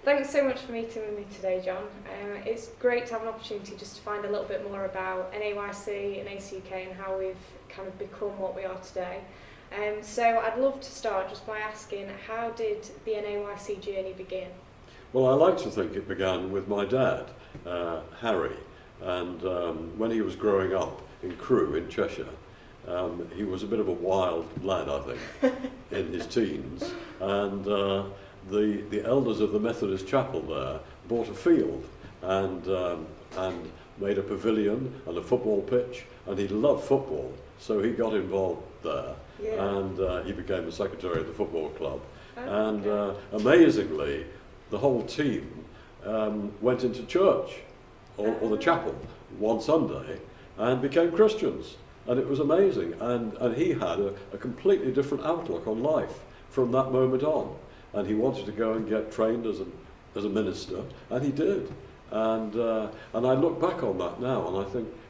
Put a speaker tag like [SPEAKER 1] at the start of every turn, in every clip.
[SPEAKER 1] Thanks so much for meeting with me today, John. It's great to have an opportunity just to find a little bit more about NAYC and ACUK and how we've kind of become what we are today. So I'd love to start just by asking, how did the NAYC journey begin?
[SPEAKER 2] Well, I like to think it began with my dad, Harry, and when he was growing up in Crewe in Cheshire, he was a bit of a wild lad, I think, in his teens, and the elders of the Methodist chapel there bought a field and made a pavilion and a football pitch, and he loved football, so he got involved there, and he became the secretary of the football club. And amazingly, the whole team went into church or the chapel one Sunday and became Christians, and it was amazing. And he had a completely different outlook on life from that moment on, and he wanted to go and get trained as a minister, and he did. And I look back on that now, and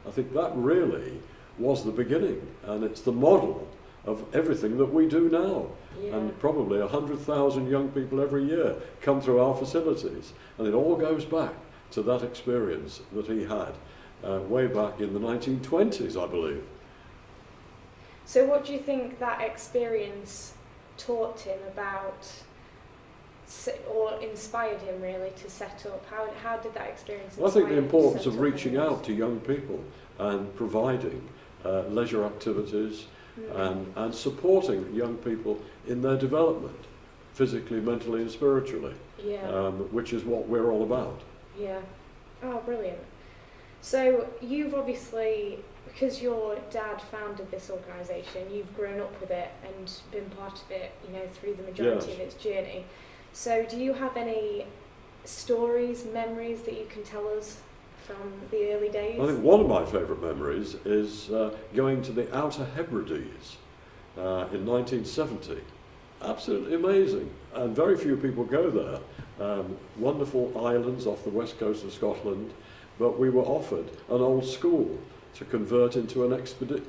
[SPEAKER 2] I think that really was the beginning, and it's the model of everything that we do now.
[SPEAKER 1] Yeah.
[SPEAKER 2] And probably 100,000 young people every year come through our facilities, and it all goes back to that experience that he had way back in the 1920s, I believe.
[SPEAKER 1] So what do you think that experience taught him about, or inspired him really to set up? How did that experience inspire
[SPEAKER 2] I think the
[SPEAKER 1] him to
[SPEAKER 2] importance
[SPEAKER 1] set
[SPEAKER 2] of
[SPEAKER 1] up
[SPEAKER 2] reaching
[SPEAKER 1] things?
[SPEAKER 2] out to young people and providing leisure activities and supporting young people in their development, physically, mentally and spiritually, which is what we're all about.
[SPEAKER 1] Yeah. Oh, brilliant. So you've obviously, because your dad founded this organisation, you've grown up with it and been part of it, through the majority of its journey. So do you have any stories, memories that you can tell us from the early days?
[SPEAKER 2] I think one of my favourite memories is going to the Outer Hebrides in 1970. Absolutely amazing, and very few people go there. Wonderful islands off the west coast of Scotland, but we were offered an old school to convert into an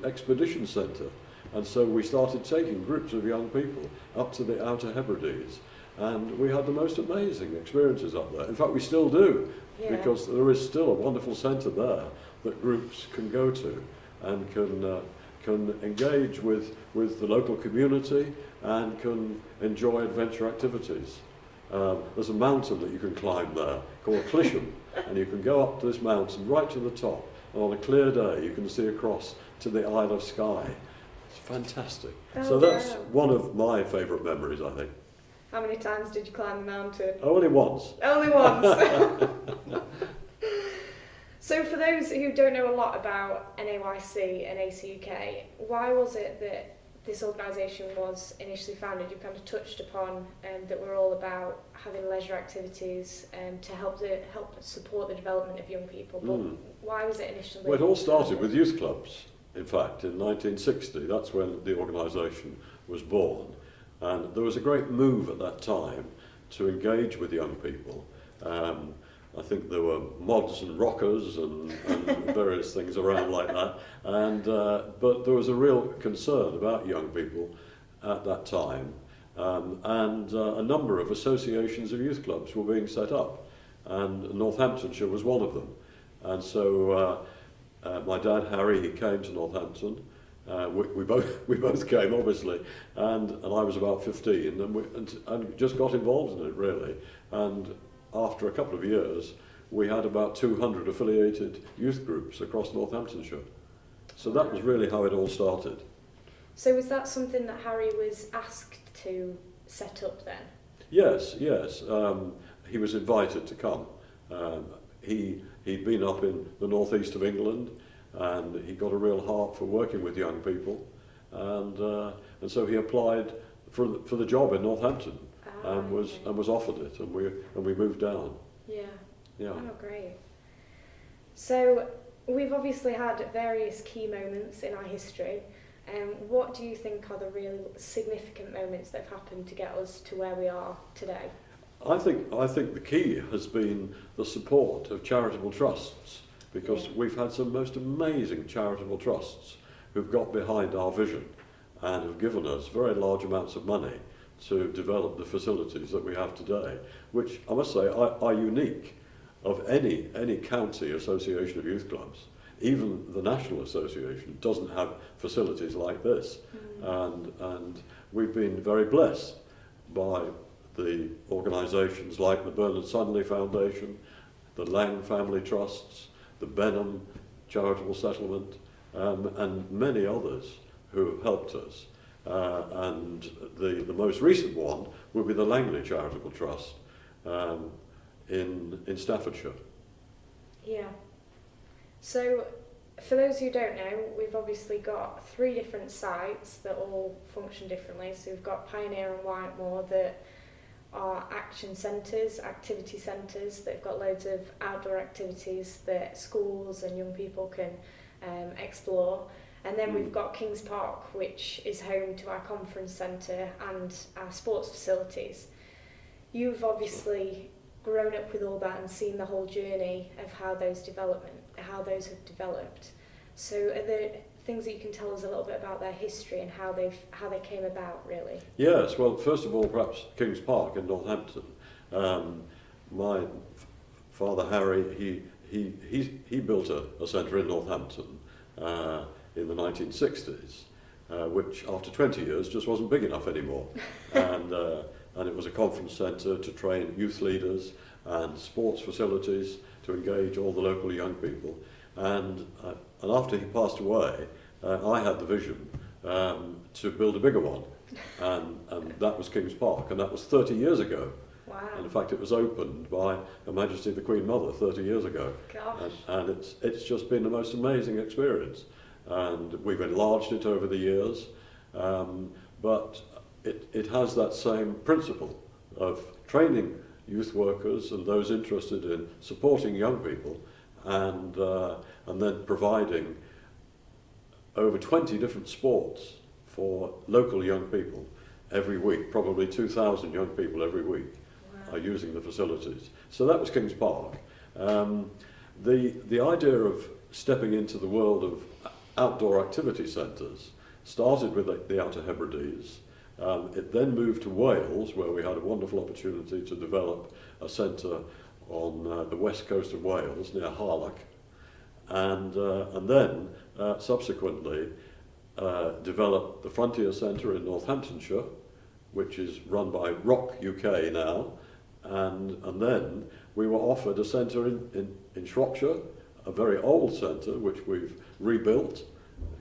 [SPEAKER 2] expedition centre, and so we started taking groups of young people up to the Outer Hebrides, and we had the most amazing experiences up there. In fact, we still do, because there is still a wonderful centre there that groups can go to and can engage with the local community and can enjoy adventure activities. There's a mountain that you can climb there called Clisham, and you can go up to this mountain right to the top, and on a clear day you can see across to the Isle of Skye. It's fantastic. So that's one of my favourite memories, I think.
[SPEAKER 1] How many times did you climb the mountain?
[SPEAKER 2] Only once.
[SPEAKER 1] Only once. So for those who don't know a lot about NAYC and ACUK, why was it that this organisation was initially founded? You kind of touched upon that we're all about having leisure activities to help support the development of young people, but why was it initially
[SPEAKER 2] Well, it all started
[SPEAKER 1] founded?
[SPEAKER 2] with youth clubs, in fact, in 1960. That's when the organisation was born. And there was a great move at that time to engage with young people. I think there were mods and rockers and various things around like that. And but there was a real concern about young people at that time. And a number of associations of youth clubs were being set up. And Northamptonshire was one of them. And so my dad, Harry, he came to Northampton. We both came, obviously, and I was about 15, and just got involved in it, really. And after a couple of years, we had about 200 affiliated youth groups across Northamptonshire. So that was really how it all started.
[SPEAKER 1] So was that something that Harry was asked to set up then?
[SPEAKER 2] Yes. He was invited to come. He'd been up in the northeast of England, and he got a real heart for working with young people, and so he applied for the job in Northampton and was offered it, and we moved down.
[SPEAKER 1] Yeah.
[SPEAKER 2] Yeah.
[SPEAKER 1] Oh, great. So we've obviously had various key moments in our history. What do you think are the really significant moments that have happened to get us to where we are today?
[SPEAKER 2] I think the key has been the support of charitable trusts, because we've had some most amazing charitable trusts who've got behind our vision and have given us very large amounts of money to develop the facilities that we have today, which I must say are unique of any county association of youth clubs. Even the National Association doesn't have facilities like this. And we've been very blessed by the organisations like the Bernard Sudley Foundation, the Lang Family Trusts, the Benham Charitable Settlement, and many others who have helped us. And the most recent one would be the Langley Charitable Trust in Staffordshire.
[SPEAKER 1] Yeah. So, for those who don't know, we've obviously got 3 different sites that all function differently. So we've got Pioneer and Whitemoor that are action centres, activity centres. They've got loads of outdoor activities that schools and young people can explore. And then we've got Kings Park, which is home to our conference centre and our sports facilities. You've obviously grown up with all that and seen the whole journey of how those have developed. So are there things that you can tell us a little bit about their history and how they came about, really?
[SPEAKER 2] Yes, well, first of all, perhaps Kings Park in Northampton. My father Harry, he built a centre in Northampton in the 1960s, which after 20 years just wasn't big enough anymore. And it was a conference centre to train youth leaders and sports facilities to engage all the local young people. And after he passed away, I had the vision to build a bigger one. And that was Kings Park, and that was 30 years ago.
[SPEAKER 1] Wow.
[SPEAKER 2] And in fact, it was opened by Her Majesty the Queen Mother 30 years ago.
[SPEAKER 1] Gosh.
[SPEAKER 2] And it's just been the most amazing experience. And we've enlarged it over the years, but it has that same principle of training youth workers and those interested in supporting young people, and then providing over 20 different sports for local young people every week. Probably 2,000 young people every week are using the facilities. So that was Kings Park. The idea of stepping into the world of outdoor activity centres started with the Outer Hebrides. It then moved to Wales, where we had a wonderful opportunity to develop a centre on the west coast of Wales, near Harlech, and then subsequently developed the Frontier Centre in Northamptonshire, which is run by Rock UK now, and then we were offered a centre in Shropshire, a very old centre which we've rebuilt,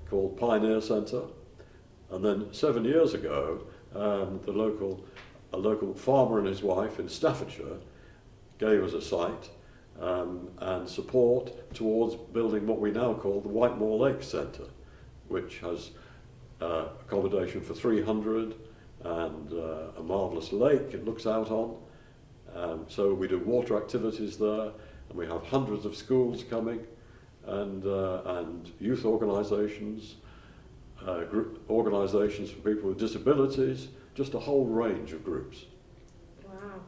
[SPEAKER 2] called Pioneer Centre. And then 7 years ago, a local farmer and his wife in Staffordshire gave us a site and support towards building what we now call the Whitemoor Lake Centre, which has accommodation for 300 and a marvellous lake it looks out on. So we do water activities there, and we have hundreds of schools coming, and youth organisations, organisations for people with disabilities, just a whole range of groups.
[SPEAKER 1] Wow,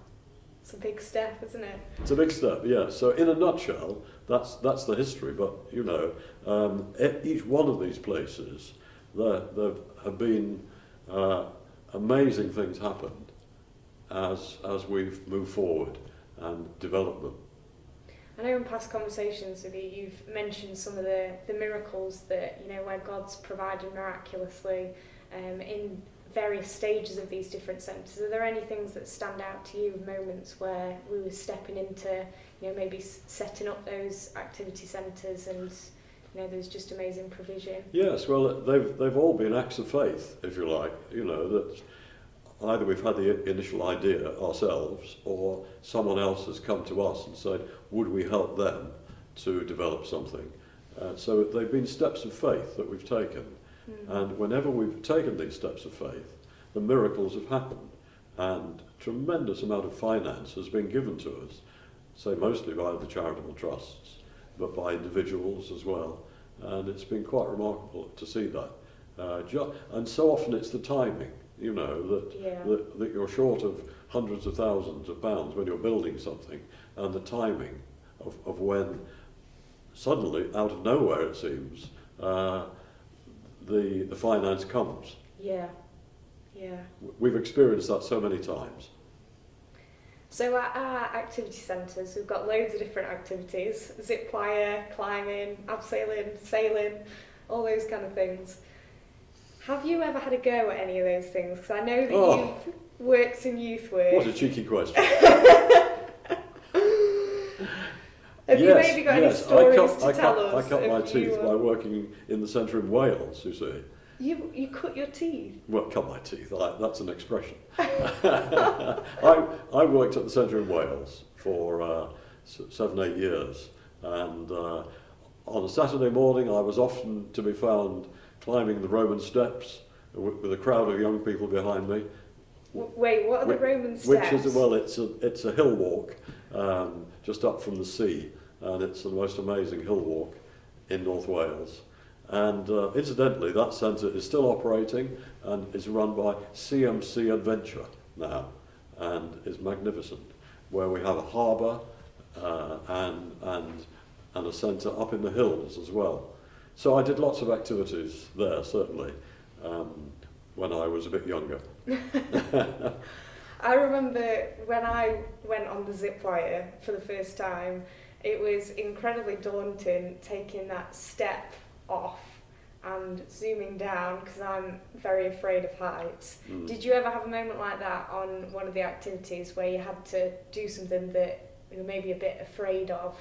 [SPEAKER 1] it's a big step, isn't it?
[SPEAKER 2] It's a big step, yeah. So in a nutshell, that's the history. But you know, each one of these places, there have been amazing things happened as we've moved forward and developed them.
[SPEAKER 1] I know in past conversations with you, you've mentioned some of the miracles that, you know, where God's provided miraculously in various stages of these different centres. Are there any things that stand out to you, moments where we were stepping into, you know, maybe setting up those activity centres and, you know, there's just amazing provision?
[SPEAKER 2] Yes, well, they've all been acts of faith, if you like, you know, that either we've had the initial idea ourselves or someone else has come to us and said, would we help them to develop something? So they've been steps of faith that we've taken. And whenever we've taken these steps of faith, the miracles have happened. And a tremendous amount of finance has been given to us, say mostly by the charitable trusts, but by individuals as well. And it's been quite remarkable to see that. And so often it's the timing. You know, that you're short of hundreds of thousands of pounds when you're building something, and the timing of when suddenly, out of nowhere it seems, the finance comes.
[SPEAKER 1] Yeah. Yeah.
[SPEAKER 2] We've experienced that so many times.
[SPEAKER 1] So at our activity centres, we've got loads of different activities: zip wire, climbing, abseiling, sailing, all those kind of things. Have you ever had a go at any of those things? Because I know that you've worked in youth work.
[SPEAKER 2] What a cheeky question.
[SPEAKER 1] Have you maybe got any stories to tell us?
[SPEAKER 2] I cut my teeth by working in the centre in Wales, you see.
[SPEAKER 1] You cut your teeth?
[SPEAKER 2] Well, cut my teeth, that's an expression. I worked at the centre in Wales for 7, 8 years, and on a Saturday morning I was often to be found climbing the Roman steps with a crowd of young people behind me.
[SPEAKER 1] Wait, what are the Roman steps?
[SPEAKER 2] Which is, well, it's a hill walk just up from the sea, and it's the most amazing hill walk in North Wales. And incidentally, that centre is still operating and is run by CMC Adventure now, and is magnificent, where we have a harbour and a centre up in the hills as well. So I did lots of activities there, certainly, when I was a bit younger.
[SPEAKER 1] I remember when I went on the zip wire for the first time, it was incredibly daunting taking that step off and zooming down, because I'm very afraid of heights. Did you ever have a moment like that on one of the activities where you had to do something that you were maybe a bit afraid of?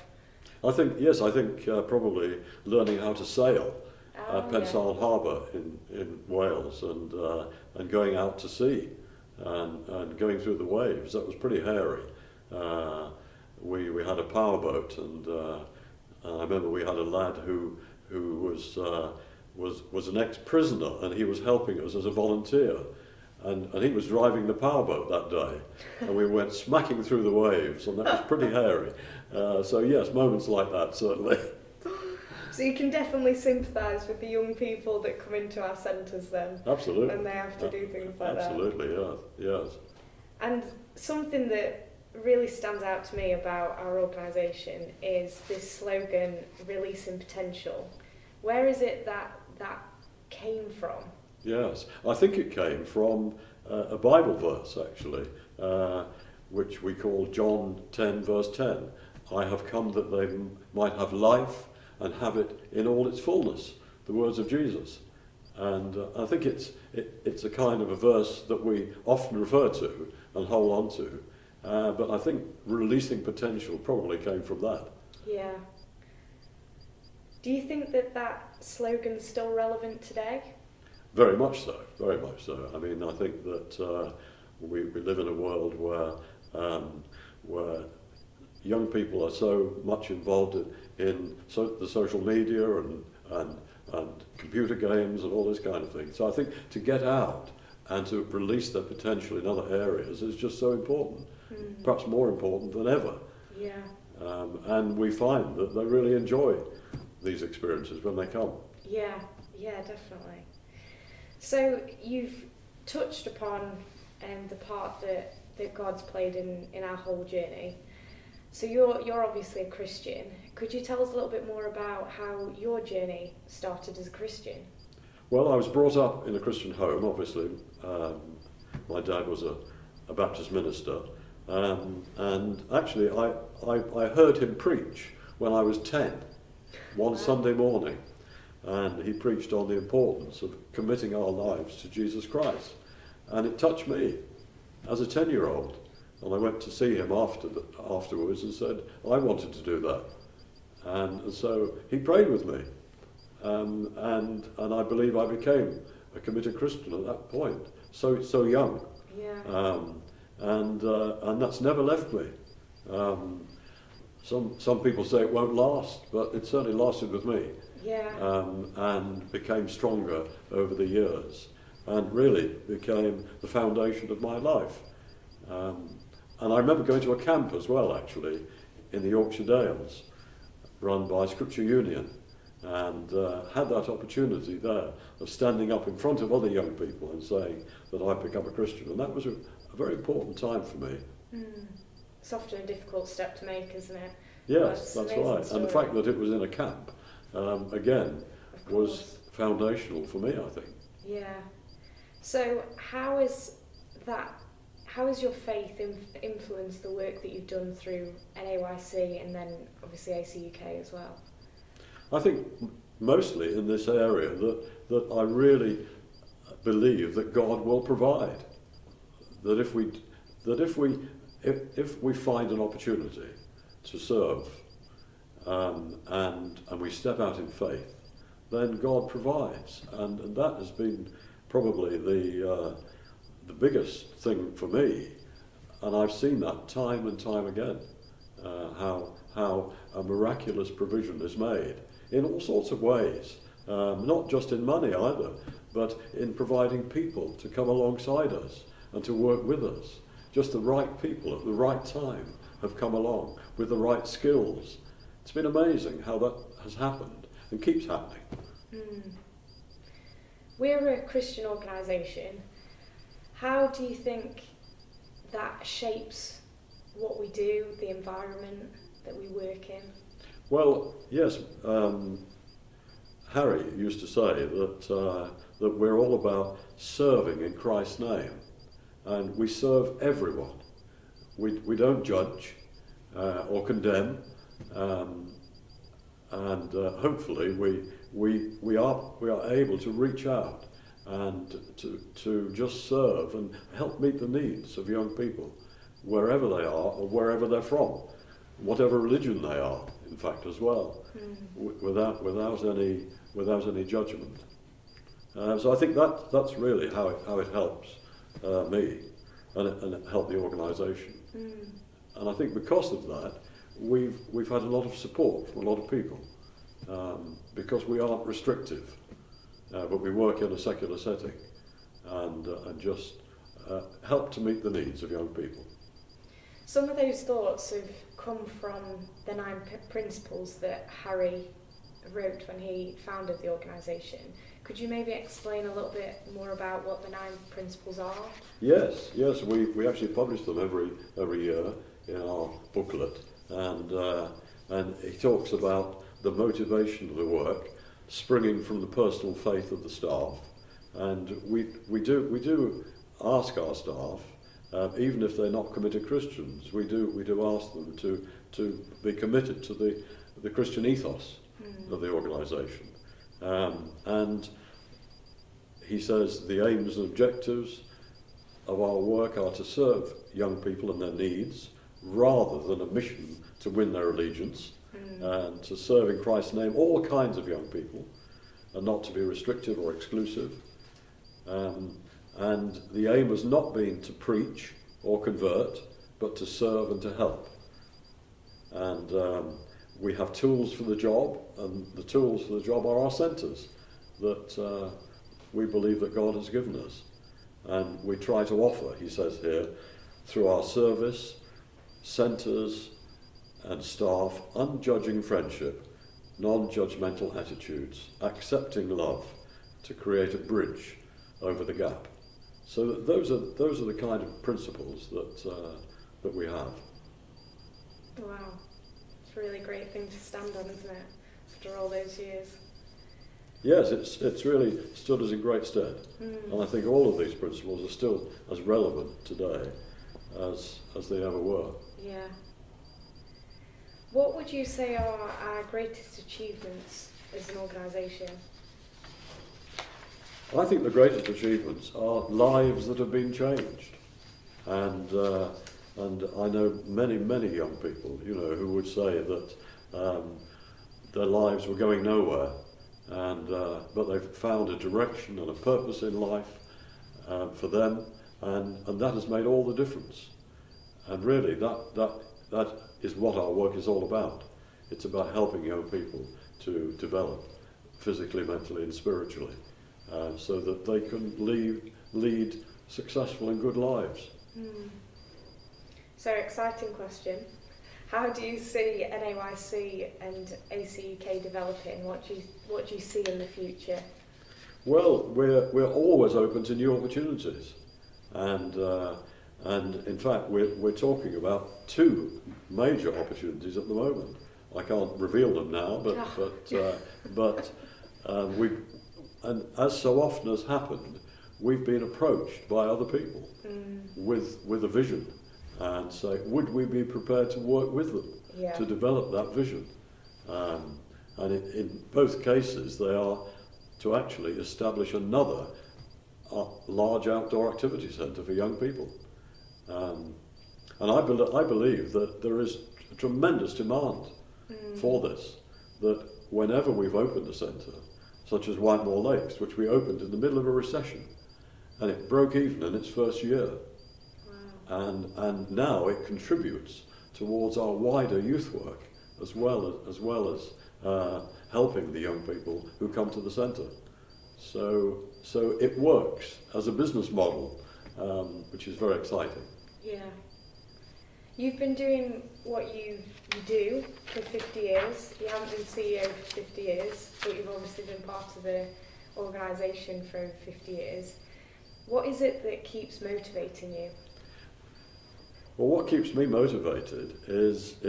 [SPEAKER 2] I think probably learning how to sail at Pensarn Harbour in Wales, and going out to sea and going through the waves. That was pretty hairy. We had a powerboat, and I remember we had a lad who was an ex-prisoner, and he was helping us as a volunteer. And he was driving the powerboat that day, and we went smacking through the waves, and that was pretty hairy. So yes, moments like that, certainly.
[SPEAKER 1] So you can definitely sympathise with the young people that come into our centres then.
[SPEAKER 2] Absolutely.
[SPEAKER 1] And they have to do things like
[SPEAKER 2] Absolutely,
[SPEAKER 1] that.
[SPEAKER 2] yes.
[SPEAKER 1] And something that really stands out to me about our organisation is this slogan, releasing potential. Where is it that came from?
[SPEAKER 2] Yes, I think it came from a Bible verse, actually, which we call John 10, verse 10. I have come that they might have life and have it in all its fullness, the words of Jesus. And I think it's a kind of a verse that we often refer to and hold on to, but I think releasing potential probably came from that.
[SPEAKER 1] Yeah. Do you think that slogan's still relevant today?
[SPEAKER 2] Very much so, very much so. I mean, I think that we live in a world where young people are so much involved in the social media and computer games and all this kind of thing. So I think to get out and to release their potential in other areas is just so important, perhaps more important than ever.
[SPEAKER 1] Yeah.
[SPEAKER 2] And we find that they really enjoy these experiences when they come.
[SPEAKER 1] Yeah, definitely. So you've touched upon the part that God's played in our whole journey. So you're obviously a Christian. Could you tell us a little bit more about how your journey started as a Christian?
[SPEAKER 2] Well, I was brought up in a Christian home, obviously. My dad was a Baptist minister. And actually, I heard him preach when I was 10, one Sunday morning. And he preached on the importance of committing our lives to Jesus Christ. And it touched me as a 10-year-old. And I went to see him afterwards and said, I wanted to do that. And so he prayed with me. And I believe I became a committed Christian at that point, so young.
[SPEAKER 1] Yeah.
[SPEAKER 2] And that's never left me. Some people say it won't last, but it certainly lasted with me.
[SPEAKER 1] Yeah.
[SPEAKER 2] And became stronger over the years, and really became the foundation of my life. And I remember going to a camp as well, actually, in the Yorkshire Dales, run by Scripture Union, and had that opportunity there of standing up in front of other young people and saying that I'd become a Christian, and that was a very important time for me.
[SPEAKER 1] It's often a difficult step to make, isn't it?
[SPEAKER 2] Yes, that's right.
[SPEAKER 1] Story.
[SPEAKER 2] And the fact that it was in a camp, again, was foundational for me, I think.
[SPEAKER 1] Yeah. So how has your faith influenced the work that you've done through NAYC and then obviously ACUK as well?
[SPEAKER 2] I think mostly in this area that I really believe that God will provide. That if we find an opportunity to serve and we step out in faith, then God provides, and that has been probably the biggest thing for me, and I've seen that time and time again, how a miraculous provision is made in all sorts of ways, not just in money either, but in providing people to come alongside us and to work with us. Just the right people at the right time have come along with the right skills. It's been amazing how that has happened and keeps happening.
[SPEAKER 1] We're a Christian organisation. How do you think that shapes what we do, the environment that we work in?
[SPEAKER 2] Well, yes, Harry used to say that we're all about serving in Christ's name, and we serve everyone. We don't judge or condemn, and hopefully we are able to reach out and to just serve and help meet the needs of young people wherever they are or wherever they're from, whatever religion they are, in fact, as well, without any judgment. So I think that's really how it helps me and it helped the organisation. And I think because of that, we've had a lot of support from a lot of people, because we aren't restrictive, but we work in a secular setting and just help to meet the needs of young people.
[SPEAKER 1] Some of those thoughts have come from the 9 principles that Harry wrote when he founded the organisation. Could you maybe explain a little bit more about what the 9 principles are? Yes,
[SPEAKER 2] we actually publish them every year in our booklet, and he talks about the motivation of the work springing from the personal faith of the staff, and we do ask our staff, even if they're not committed Christians, we do ask them to be committed to the Christian ethos of the organisation. And he says the aims and objectives of our work are to serve young people and their needs, rather than a mission to win their allegiance, and to serve in Christ's name all kinds of young people, and not to be restrictive or exclusive. And the aim has not been to preach or convert, but to serve and to help. And we have tools for the job, and the tools for the job are our centres that we believe that God has given us. And we try to offer, he says here, through our service, centres and staff, unjudging friendship, non-judgmental attitudes, accepting love, to create a bridge over the gap. So that those are the kind of principles that we have.
[SPEAKER 1] Wow, it's a really great thing to stand on, isn't it, after all those years?
[SPEAKER 2] Yes, it's really stood us in great stead, and I think all of these principles are still as relevant today as they ever were.
[SPEAKER 1] Yeah. What would you say are our greatest achievements as an organisation?
[SPEAKER 2] I think the greatest achievements are lives that have been changed, and I know many young people, who would say that their lives were going nowhere, but they've found a direction and a purpose in life for them, and that has made all the difference. And really, that is what our work is all about. It's about helping young people to develop physically, mentally, and spiritually, so that they can lead successful and good lives.
[SPEAKER 1] So, exciting question. How do you see NAYC and ACUK developing? What do you see in the future?
[SPEAKER 2] Well, we're always open to new opportunities, and in fact we're talking about 2 major opportunities at the moment. I can't reveal them now, but and as so often has happened, we've been approached by other people with a vision and say, would we be prepared to work with them to develop that vision? And in both cases, they are to actually establish another large outdoor activity centre for young people. And I believe that there is a tremendous demand for this, that whenever we've opened a centre, such as Whitemore Lakes, which we opened in the middle of a recession, and it broke even in its first year. Wow. And now it contributes towards our wider youth work, as well as helping the young people who come to the centre. So it works as a business model, which is very exciting.
[SPEAKER 1] Yeah. You've been doing what you do for 50 years. You haven't been CEO for 50 years, but you've obviously been part of the organisation for 50 years. What is it that keeps motivating you?
[SPEAKER 2] Well, what keeps me motivated is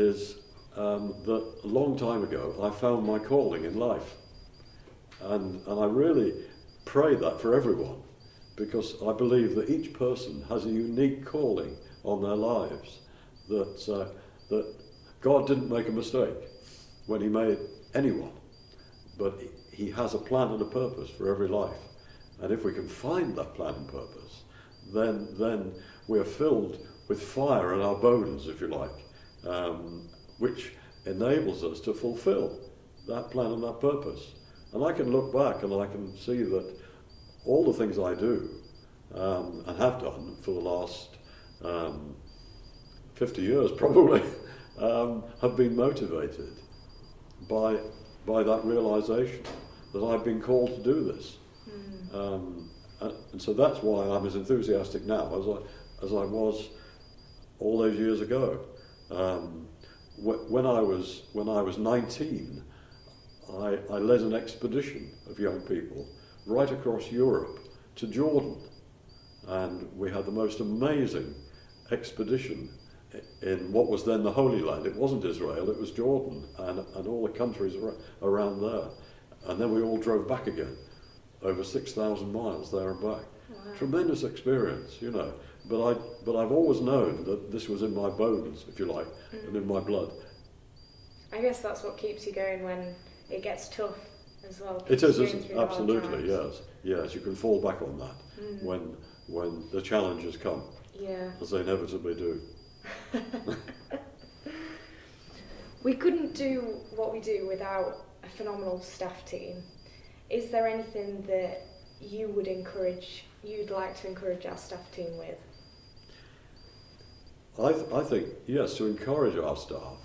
[SPEAKER 2] that a long time ago I found my calling in life. And I really pray that for everyone, because I believe that each person has a unique calling on their lives, that God didn't make a mistake when he made anyone, but he has a plan and a purpose for every life. And if we can find that plan and purpose, then we are filled with fire in our bones, if you like, which enables us to fulfill that plan and that purpose. And I can look back and I can see that all the things I do and have done for the last 50 years probably have been motivated by that realisation that I've been called to do this. And so that's why I'm as enthusiastic now as I was all those years ago. When I was 19, I led an expedition of young people right across Europe to Jordan, and we had the most amazing expedition in what was then the Holy Land. It wasn't Israel, it was Jordan and all the countries around there. And then we all drove back again, over 6,000 miles there and back. Wow. Tremendous experience, you know. But I've always known that this was in my bones, if you like, and in my blood.
[SPEAKER 1] I guess that's what keeps you going when it gets tough as well.
[SPEAKER 2] It is, absolutely, yes. Yes, you can fall back on that when the challenges come, as they inevitably do.
[SPEAKER 1] We couldn't do what we do without a phenomenal staff team. Is there anything that you'd like to encourage our staff team with?
[SPEAKER 2] I think, yes, to encourage our staff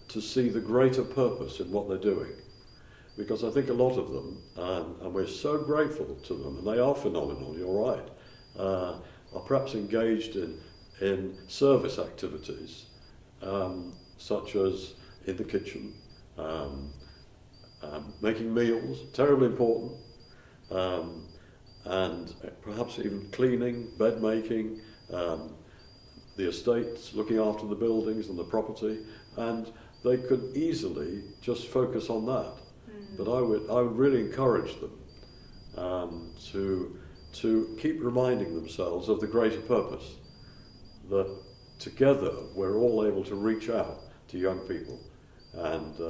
[SPEAKER 2] to see the greater purpose in what they're doing. Because I think a lot of them, and we're so grateful to them, and they are phenomenal, you're right, are perhaps engaged in service activities, such as in the kitchen, making meals, terribly important, and perhaps even cleaning, bed making, the estates, looking after the buildings and the property, and they could easily just focus on that. But I would really encourage them to keep reminding themselves of the greater purpose, that together we're all able to reach out to young people and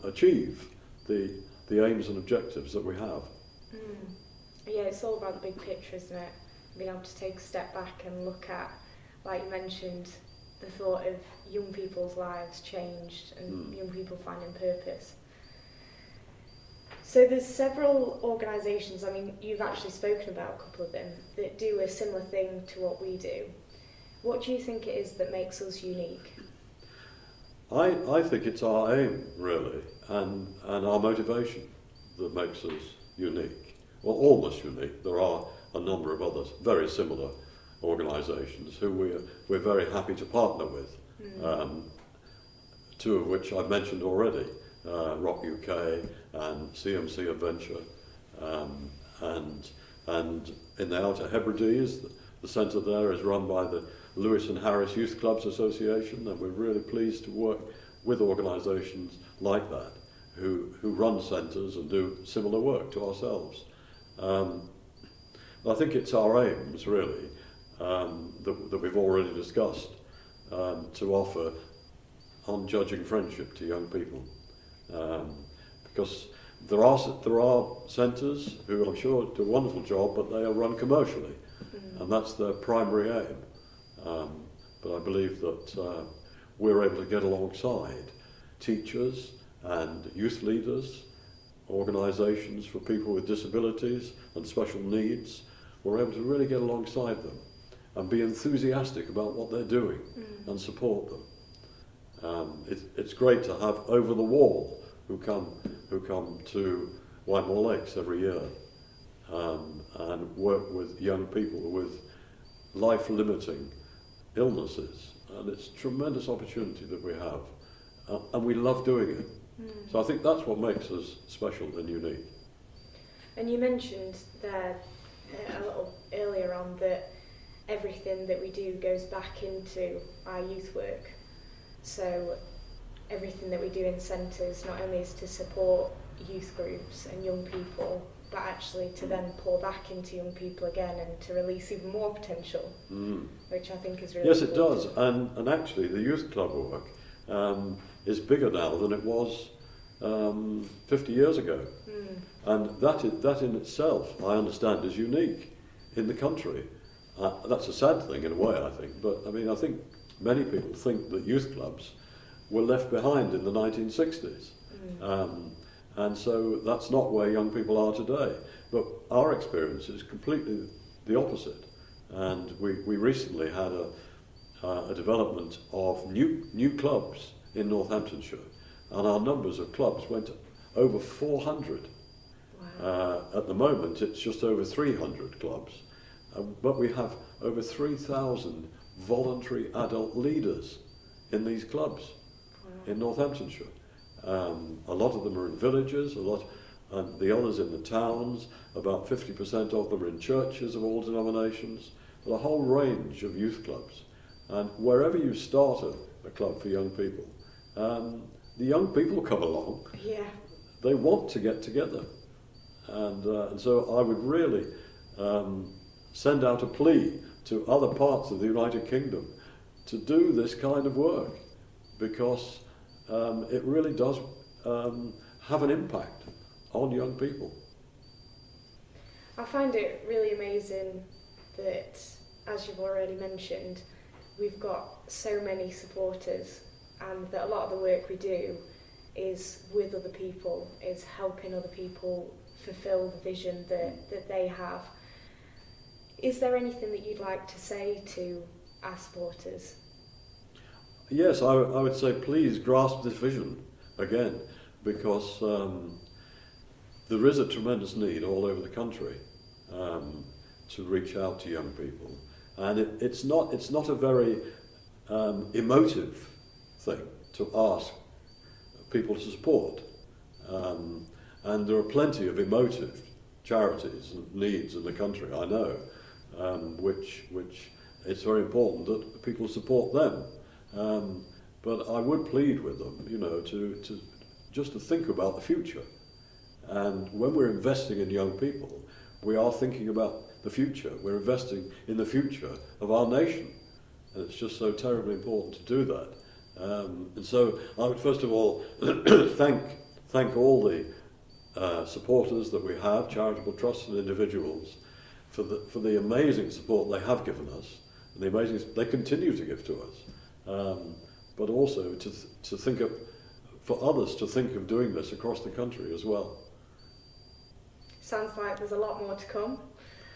[SPEAKER 2] achieve the aims and objectives that we have.
[SPEAKER 1] Yeah, it's all about the big picture, isn't it? Being able to take a step back and look at, like you mentioned, the thought of young people's lives changed and young people finding purpose. So there's several organisations, I mean, you've actually spoken about a couple of them, that do a similar thing to what we do. What do you think it is that makes us unique?
[SPEAKER 2] I think it's our aim, really, and our motivation that makes us unique. Well, almost unique. There are a number of others, very similar organisations who we're very happy to partner with. Two of which I've mentioned already, Rock UK and CMC Adventure, and in the Outer Hebrides, the centre there is run by the Lewis and Harris Youth Clubs Association, and we're really pleased to work with organisations like that who run centres and do similar work to ourselves. I think it's our aims, really, that we've already discussed, to offer unjudging friendship to young people. Because there are centres who I'm sure do a wonderful job, but they are run commercially, and that's their primary aim. But I believe that we're able to get alongside teachers and youth leaders, organisations for people with disabilities and special needs. We're able to really get alongside them and be enthusiastic about what they're doing and support them. It's great to have Over the Wall who come to Whitemore Lakes every year and work with young people with life-limiting illnesses, and it's a tremendous opportunity that we have, and we love doing it. So I think that's what makes us special and unique.
[SPEAKER 1] And you mentioned there a little earlier on that everything that we do goes back into our youth work. So everything that we do in centres not only is to support youth groups and young people, but actually to then pour back into young people again and to release even more potential, which I think is really
[SPEAKER 2] Yes, it
[SPEAKER 1] important.
[SPEAKER 2] does, and actually the youth club work is bigger now than it was 50 years ago, and that in itself, I understand, is unique in the country. That's a sad thing in a way, I think, but I mean, I think many people think that youth clubs were left behind in the 1960s. And so that's not where young people are today. But our experience is completely the opposite. And we recently had a development of new clubs in Northamptonshire, and our numbers of clubs went over 400.
[SPEAKER 1] Wow.
[SPEAKER 2] At the moment, it's just over 300 clubs, but we have over 3,000 voluntary adult leaders in these clubs in Northamptonshire. A lot of them are in villages, and the others in the towns. About 50% of them are in churches of all denominations, but a whole range of youth clubs. And wherever you start a club for young people, the young people come along.
[SPEAKER 1] Yeah.
[SPEAKER 2] They want to get together, and so I would really send out a plea to other parts of the United Kingdom to do this kind of work, because it really does have an impact on young people.
[SPEAKER 1] I find it really amazing that, as you've already mentioned, we've got so many supporters, and that a lot of the work we do is with other people, is helping other people fulfil the vision that they have. Is there anything that you'd like to say to our supporters?
[SPEAKER 2] Yes, I would say please grasp this vision again, because there is a tremendous need all over the country to reach out to young people, and it's not a very emotive thing to ask people to support, and there are plenty of emotive charities and needs in the country, I know, which it's very important that people support them. But I would plead with them, to just to think about the future. And when we're investing in young people, we are thinking about the future. We're investing in the future of our nation, and it's just so terribly important to do that. And so I would first of all thank all the supporters that we have, charitable trusts and individuals, for the amazing support they have given us, and the amazing they continue to give to us. But also to think of, for others to think of doing this across the country as well.
[SPEAKER 1] Sounds like there's a lot more to come.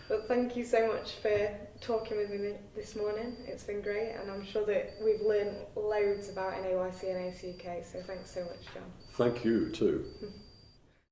[SPEAKER 1] But thank you so much for talking with me this morning. It's been great, and I'm sure that we've learned loads about NAYC and ACUK, so thanks so much, John.
[SPEAKER 2] Thank you too.